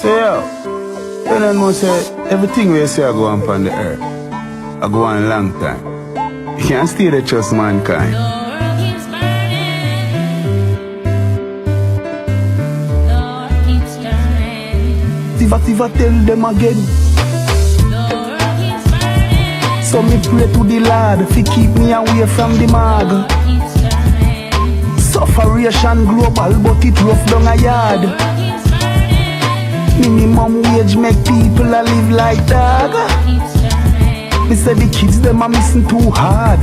So yo, you know say everything we say I go on upon the earth, I go on a long time. You can't stay there trust mankind. Tiva tell them again. So me pray to the Lord fi keep me away from the mag. Sufferation global but it rough down a yard. Minimum wage make people a live like dog. Me say the kids them a missing too hard.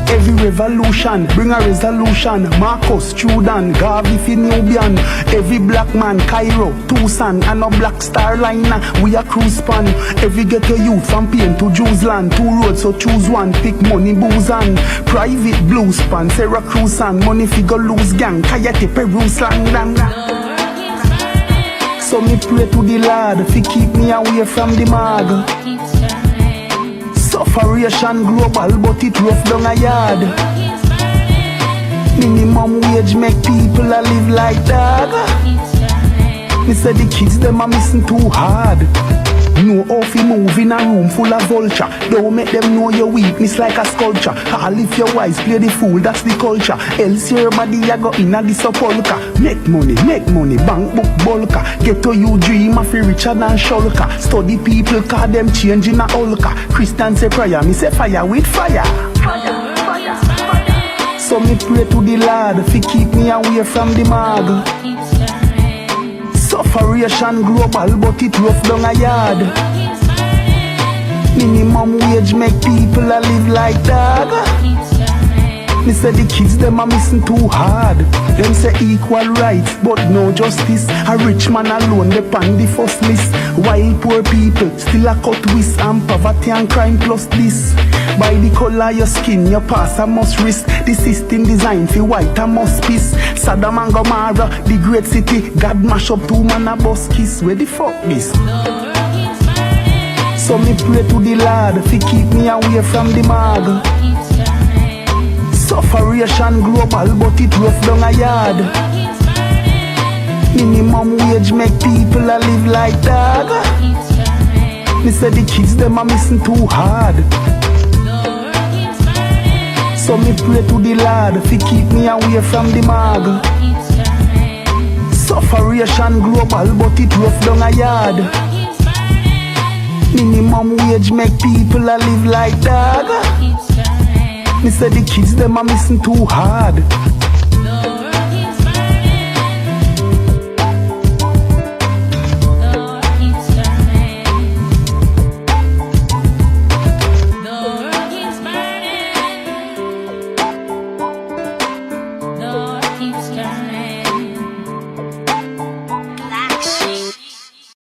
Every revolution bring a resolution. Marcus, Jordan, Garvey, Nubian. Every black man, Cairo, Tucson, and a black star liner. We a cruise span. Every ghetto youth from Pain to Jews-land. 2 roads, so choose one. Pick money, booze and private blues span. Syracuse and money figure lose gang. Kayate, Peru, slang, dang. So me pray to the Lord fi keep me away from the mag. Sufferation global but it rough down a yard. Minimum wage make people a live like dog. Me say the kids them a missing too hard. Know how fi move in a room full of vulture. Don't make them know your weakness like a sculpture. All if your wise play the fool, that's the culture. Else your body a go in a the sepulcher. Make money, bank book bulker. Get to you dream of richer than shulker. Study people cause them change in a hulker. Christian say prayer, me say fire with fire. So me pray to the Lord fi keep me away from the mag. Sufferation global but it rough down a yard. Minimum wage make people a live like dog. Me say the kids them a missing too hard. Them say equal rights but no justice. A rich man alone depend the first list. While poor people still a cut twist. And poverty and crime plus this. By the color your skin, your pass a must risk. The system designed for white a must piss. Saddam and Gomorrah, the great city. God mash up 2 man a bus kiss. Where the fuck this? So me pray to the Lord fi keep me away from the mag. Sufferation global but it rough down a yard. Minimum wage make people a live like dog. Me say the kids them a missing too hard. So me pray to the Lord fi keep me away from the mag. Sufferation global but it rough down a yard. Minimum wage make people a live like dog. Me say the kids them a missing too hard.